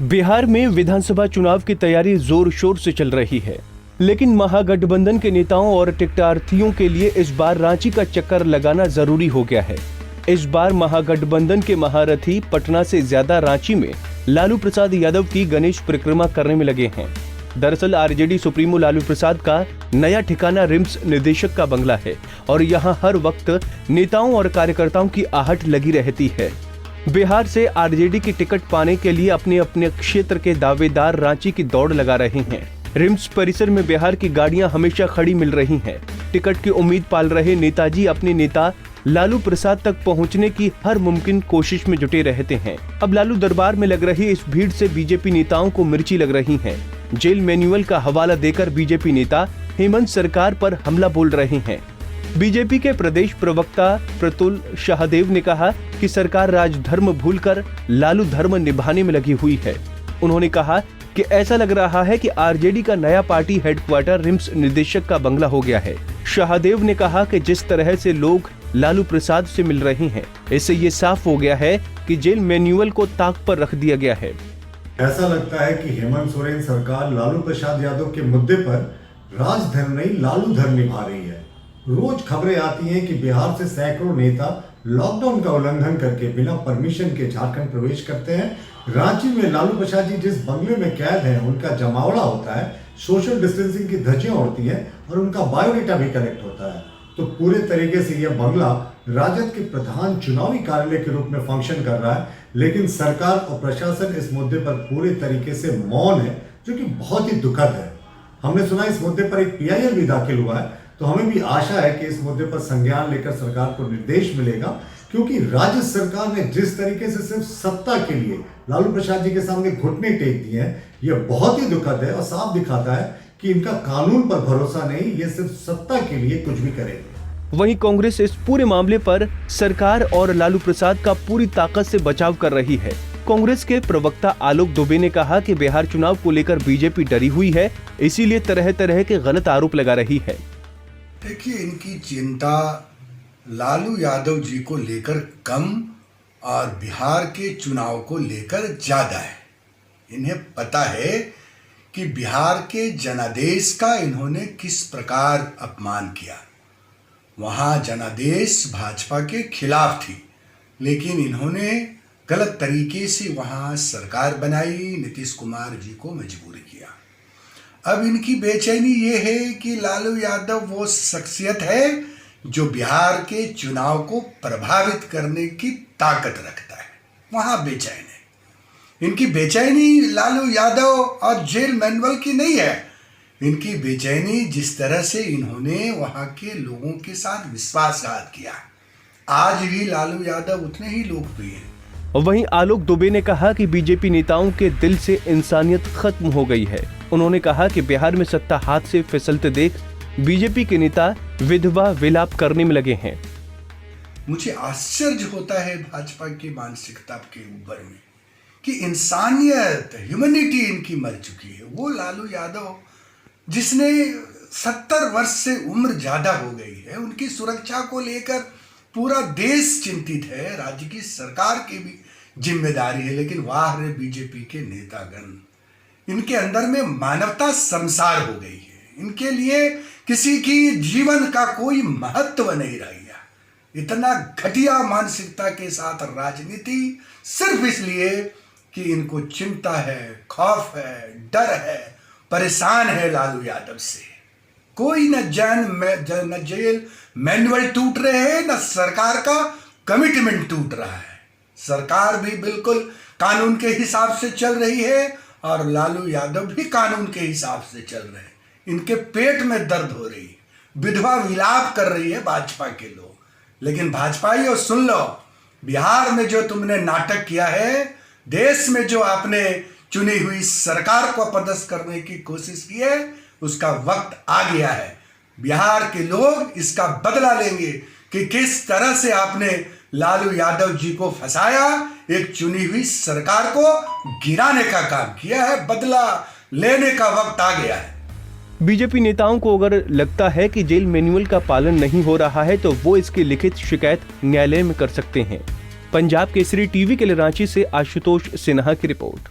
बिहार में विधानसभा चुनाव की तैयारी जोर शोर से चल रही है, लेकिन महागठबंधन के नेताओं और टिकटार्थियों के लिए इस बार रांची का चक्कर लगाना जरूरी हो गया है। इस बार महागठबंधन के महारथी पटना से ज्यादा रांची में लालू प्रसाद यादव की गणेश परिक्रमा करने में लगे हैं। दरअसल आरजेडी सुप्रीमो लालू प्रसाद का नया ठिकाना रिम्स निदेशक का बंगला है और यहाँ हर वक्त नेताओं और कार्यकर्ताओं की आहट लगी रहती है। बिहार से आरजेडी की टिकट पाने के लिए अपने अपने क्षेत्र के दावेदार रांची की दौड़ लगा रहे हैं। रिम्स परिसर में बिहार की गाड़ियां हमेशा खड़ी मिल रही हैं। टिकट की उम्मीद पाल रहे नेताजी अपने नेता लालू प्रसाद तक पहुंचने की हर मुमकिन कोशिश में जुटे रहते हैं। अब लालू दरबार में लग रही इस भीड़ से बीजेपी नेताओं को मिर्ची लग रही है। जेल मैनुअल का हवाला देकर बीजेपी नेता हेमंत सरकार पर हमला बोल रहे हैं। बीजेपी के प्रदेश प्रवक्ता प्रतुल शाहदेव ने कहा कि सरकार राजधर्म भूलकर लालू धर्म निभाने में लगी हुई है। उन्होंने कहा कि ऐसा लग रहा है कि आरजेडी का नया पार्टी हेडक्वार्टर रिम्स निदेशक का बंगला हो गया है। शाहदेव ने कहा कि जिस तरह से लोग लालू प्रसाद से मिल रहे हैं, इससे ये साफ हो गया है कि जेल मैनुअल को ताक पर रख दिया गया है। ऐसा लगता है कि हेमंत सोरेन सरकार लालू प्रसाद यादव के मुद्दे पर राजधर्म नहीं लालू धर्म निभा रही है। रोज खबरें आती हैं कि बिहार से सैकड़ों नेता लॉकडाउन का उल्लंघन करके बिना परमिशन के झारखंड प्रवेश करते हैं। रांची में लालू प्रसाद जी जिस बंगले में कैद हैं, उनका जमावड़ा होता है, सोशल डिस्टेंसिंग की धज्जियां उड़ती हैं और उनका बायोडेटा भी कलेक्ट होता है। तो पूरे तरीके से यह बंगला राजद के प्रधान चुनावी कार्यालय के रूप में फंक्शन कर रहा है, लेकिन सरकार और प्रशासन इस मुद्दे पर पूरे तरीके से मौन है, जो कि बहुत ही दुखद है। हमने सुना इस मुद्दे पर एक PIL भी दाखिल हुआ है, तो हमें भी आशा है कि इस मुद्दे पर संज्ञान लेकर सरकार को निर्देश मिलेगा, क्योंकि राज्य सरकार ने जिस तरीके से सिर्फ सत्ता के लिए लालू प्रसाद जी के सामने घुटने टेक दिए हैं, यह बहुत ही दुखद है और साफ दिखाता है कि इनका कानून पर भरोसा नहीं, ये सिर्फ सत्ता के लिए कुछ भी करेंगे। वहीं कांग्रेस इस पूरे मामले पर सरकार और लालू प्रसाद का पूरी ताकत से बचाव कर रही है। कांग्रेस के प्रवक्ता आलोक दुबे ने कहा कि बिहार चुनाव को लेकर बीजेपी डरी हुई है, इसीलिए तरह तरह के गलत आरोप लगा रही है। देखिए, इनकी चिंता लालू यादव जी को लेकर कम और बिहार के चुनाव को लेकर ज्यादा है। इन्हें पता है कि बिहार के जनादेश का इन्होंने किस प्रकार अपमान किया। वहां जनादेश भाजपा के खिलाफ थी, लेकिन इन्होंने गलत तरीके से वहां सरकार बनाई, नीतीश कुमार जी को मजबूर किया। अब इनकी बेचैनी ये है कि लालू यादव वो शख्सियत है जो बिहार के चुनाव को प्रभावित करने की ताकत रखता है। वहां बेचैन है। इनकी बेचैनी लालू यादव और जेल मैनुअल की नहीं है। इनकी बेचैनी जिस तरह से इन्होंने वहां के लोगों के साथ विश्वासघात किया। आज भी लालू यादव उतने ही लोकप्रिय हैं। वहीं आलोक दुबे ने कहा कि बीजेपी नेताओं के दिल से इंसानियत खत्म हो गई है। उन्होंने कहा कि बिहार में सत्ता हाथ से फिसलते देख बीजेपी के नेता विधवा विलाप करने में लगे हैं। मुझे आश्चर्य होता है भाजपा की मानसिकता के ऊपर में कि इंसानियत, ह्यूमैनिटी इनकी मर चुकी है। वो लालू यादव जिसने 70 वर्ष से उम्र ज्यादा हो गई है, उनकी सुरक्षा को लेकर पूरा देश चिंतित है, राज्य की सरकार की भी जिम्मेदारी है, लेकिन वाह रे बीजेपी के नेतागण, इनके अंदर में मानवता संसार हो गई है। इनके लिए किसी की जीवन का कोई महत्व नहीं रह गया। इतना घटिया मानसिकता के साथ राजनीति सिर्फ इसलिए कि इनको चिंता है, खौफ है, डर है, परेशान है लालू यादव से। कोई न जेल मैनुअल टूट रहे हैं, न सरकार का कमिटमेंट टूट रहा है। सरकार भी बिल्कुल कानून के हिसाब से चल रही है और लालू यादव भी कानून के हिसाब से चल रहे हैं। इनके पेट में दर्द हो रही है, विधवा विलाप कर रही है भाजपा के लोग। लेकिन भाजपाइयों सुन लो, बिहार में जो तुमने नाटक किया है, देश में जो आपने चुनी हुई सरकार को अपदस्थ करने की कोशिश की है, उसका वक्त आ गया है। बिहार के लोग इसका बदला लेंगे कि किस तरह से आपने लालू यादव जी को फंसाया, एक चुनी हुई सरकार को गिराने का काम किया है। बदला लेने का वक्त आ गया है। बीजेपी नेताओं को अगर लगता है कि जेल मैनुअल का पालन नहीं हो रहा है, तो वो इसकी लिखित शिकायत न्यायालय में कर सकते हैं। पंजाब केसरी टीवी के लिए रांची से आशुतोष सिन्हा की रिपोर्ट।